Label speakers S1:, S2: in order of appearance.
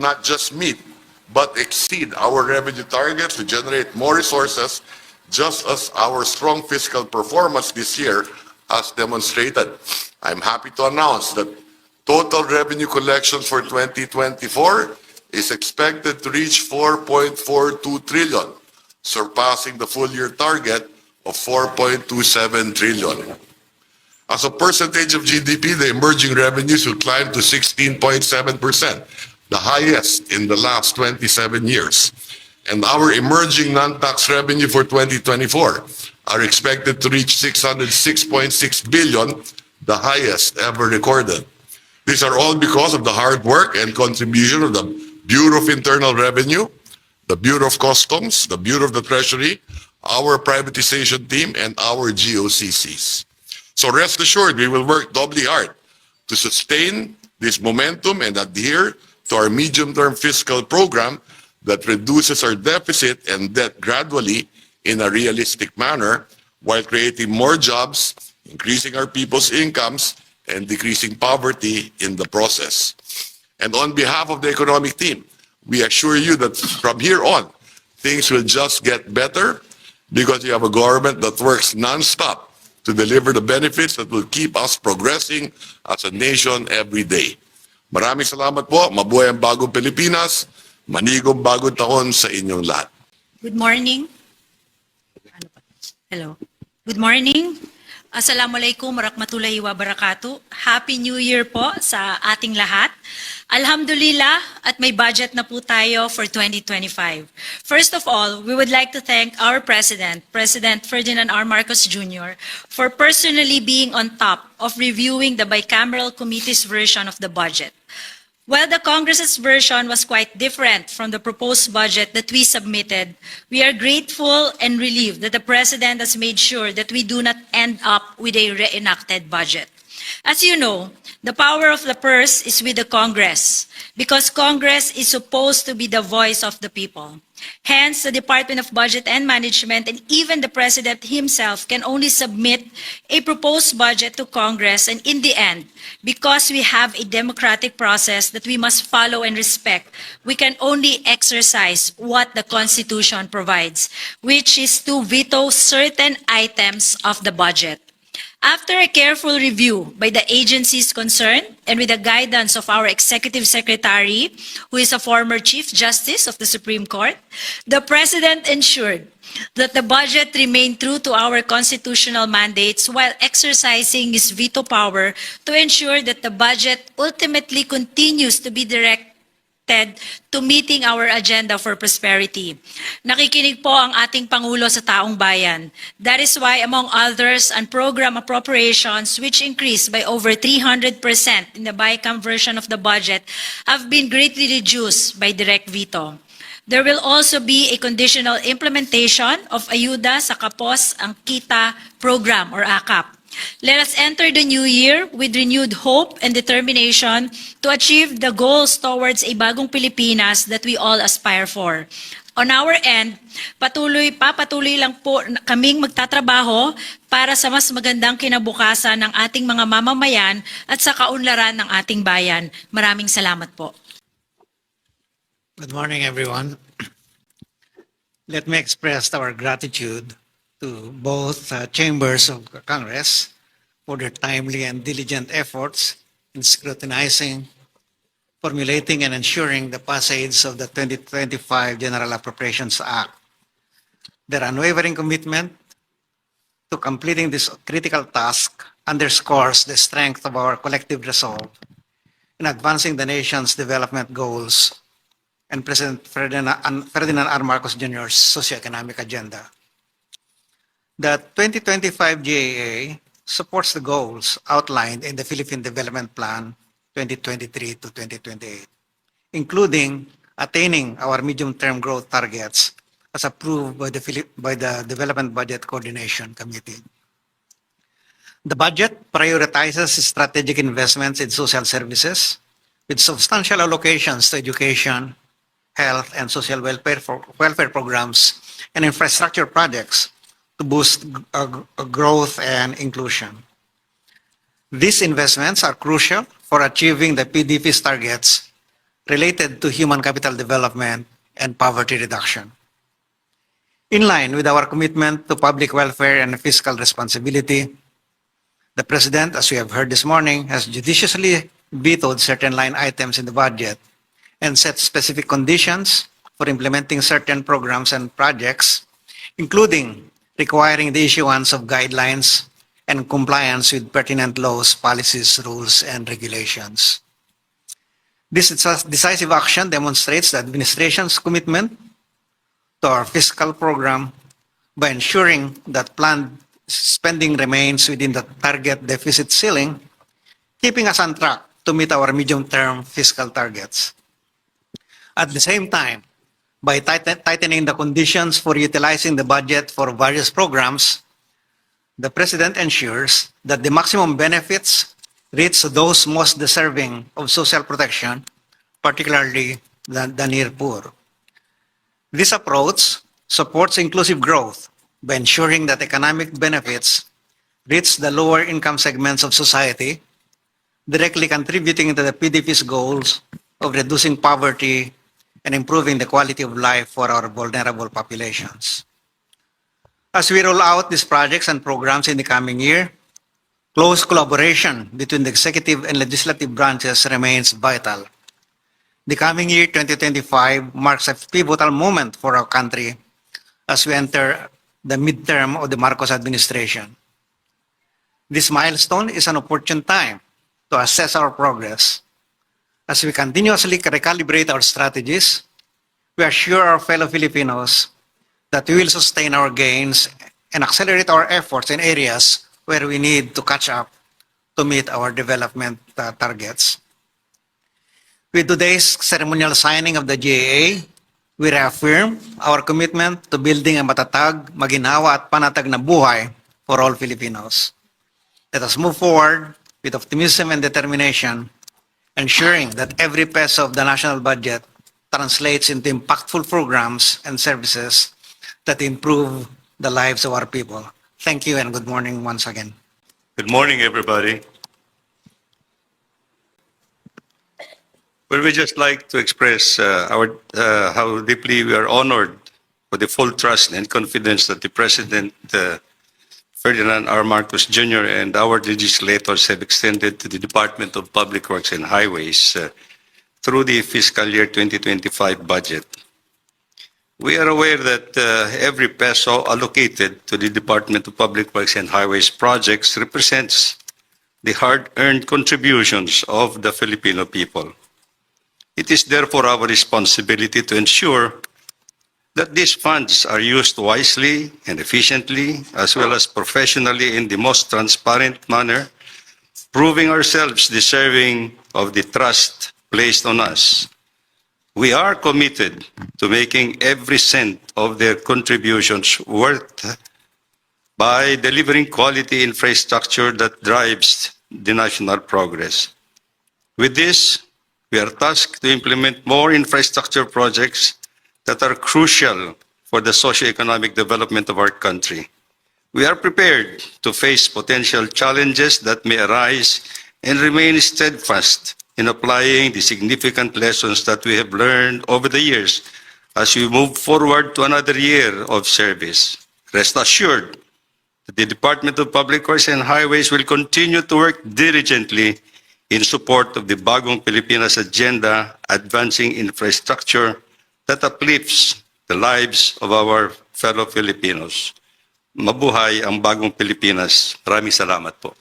S1: not just meet, but exceed our revenue targets to generate more resources, just as our strong fiscal performance this year has demonstrated. I'm happy to announce that total revenue collections for 2024 is expected to reach 4.42 trillion, surpassing the full year target of 4.27 trillion. As a percentage of GDP, the emerging revenues will climb to 16.7%, the highest in the last 27 years. And our emerging non-tax revenue for 2024 are expected to reach 606.6 billion, the highest ever recorded. These are all because of the hard work and contribution of the Bureau of Internal Revenue, the Bureau of Customs, the Bureau of the Treasury, our privatization team, and our GOCCs. So rest assured, we will work doubly hard to sustain this momentum and adhere to our medium-term fiscal program that reduces our deficit and debt gradually in a realistic manner while creating more jobs, increasing our people's incomes, and decreasing poverty in the process. And on behalf of the economic team, we assure you that from here on, things will just get better because you have a government that works non-stop to deliver the benefits that will keep us progressing as a nation every day. Maraming salamat po. Mabuhay ang bagong Pilipinas. Manigong bagong taon sa inyong lahat.
S2: Good morning. Hello. Good morning. Assalamualaikum warahmatullahi wabarakatuh. Happy New Year po sa ating lahat. Alhamdulillah at may budget na po tayo for 2025. First of all, we would like to thank our President, President Ferdinand R. Marcos Jr., for personally being on top of reviewing the bicameral committee's version of the budget. While the Congress's version was quite different from the proposed budget that we submitted, we are grateful and relieved that the President has made sure that we do not end up with a reenacted budget. As you know, the power of the purse is with the Congress, because Congress is supposed to be the voice of the people. Hence, the Department of Budget and Management and even the President himself can only submit a proposed budget to Congress, and in the end, because we have a democratic process that we must follow and respect, we can only exercise what the Constitution provides, which is to veto certain items of the budget. After a careful review by the agencies concerned and with the guidance of our Executive Secretary, who is a former Chief Justice of the Supreme Court, the President ensured that the budget remained true to our constitutional mandates while exercising his veto power to ensure that the budget ultimately continues to be directed to meeting our agenda for prosperity. Nakikinig po ang ating Pangulo sa taong bayan. That is why, among others, ang program appropriations, which increased by over 300% in the BICAM version of the budget, have been greatly reduced by direct veto. There will also be a conditional implementation of Ayuda sa Kapos ang Kita program or AKAP. Let us enter the new year with renewed hope and determination to achieve the goals towards a bagong Pilipinas that we all aspire for. On our end, patuloy lang po kaming magtatrabaho para sa mas magandang kinabukasan ng ating mga mamamayan at sa kaunlaran ng ating bayan. Maraming salamat po.
S3: Good morning, everyone. Let me express our gratitude to both chambers of Congress for their timely and diligent efforts in scrutinizing, formulating, and ensuring the passage of the 2025 General Appropriations Act. Their unwavering commitment to completing this critical task underscores the strength of our collective resolve in advancing the nation's development goals and President Ferdinand R. Marcos Jr.'s socioeconomic agenda. The 2025 GAA supports the goals outlined in the Philippine Development Plan 2023 to 2028, including attaining our medium-term growth targets as approved by the Development Budget Coordination Committee. The budget prioritizes strategic investments in social services with substantial allocations to education, health, and social welfare programs and infrastructure projects to boost growth and inclusion. These investments are crucial for achieving the PDP's targets related to human capital development and poverty reduction. In line with our commitment to public welfare and fiscal responsibility, the President, as we have heard this morning, has judiciously vetoed certain line items in the budget and set specific conditions for implementing certain programs and projects, including requiring the issuance of guidelines and compliance with pertinent laws, policies, rules, and regulations. This decisive action demonstrates the administration's commitment to our fiscal program by ensuring that planned spending remains within the target deficit ceiling, keeping us on track to meet our medium-term fiscal targets. At the same time, by tightening the conditions for utilizing the budget for various programs, the President ensures that the maximum benefits reach those most deserving of social protection, particularly the near poor. This approach supports inclusive growth by ensuring that economic benefits reach the lower income segments of society, directly contributing to the PDP's goals of reducing poverty and improving the quality of life for our vulnerable populations. As we roll out these projects and programs in the coming year, close collaboration between the executive and legislative branches remains vital. The coming year, 2025, marks a pivotal moment for our country as we enter the midterm of the Marcos administration. This milestone is an opportune time to assess our progress. As we continuously recalibrate our strategies, we assure our fellow Filipinos that we will sustain our gains and accelerate our efforts in areas where we need to catch up to meet our development targets. With today's ceremonial signing of the GAA, we reaffirm our commitment to building a matatag, maginhawa at panatag na buhay for all Filipinos. Let us move forward with optimism and determination, ensuring that every peso of the national budget translates into impactful programs and services that improve the lives of our people. Thank you and good morning once again.
S4: Good morning, everybody. Well, we just like to express how deeply we are honored for the full trust and confidence that the President, Ferdinand R. Marcos Jr. and our legislators have extended to the Department of Public Works and Highways through the fiscal year 2025 budget. We are aware that every peso allocated to the Department of Public Works and Highways projects represents the hard-earned contributions of the Filipino people. It is therefore our responsibility to ensure that these funds are used wisely and efficiently, as well as professionally in the most transparent manner, proving ourselves deserving of the trust placed on us. We are committed to making every cent of their contributions worth by delivering quality infrastructure that drives the national progress. With this, we are tasked to implement more infrastructure projects that are crucial for the socio-economic development of our country. We are prepared to face potential challenges that may arise and remain steadfast in applying the significant lessons that we have learned over the years as we move forward to another year of service. Rest assured that the Department of Public Works and Highways will continue to work diligently in support of the Bagong Pilipinas agenda, advancing infrastructure that uplifts the lives of our fellow Filipinos. Mabuhay ang Bagong Pilipinas. Maraming salamat po.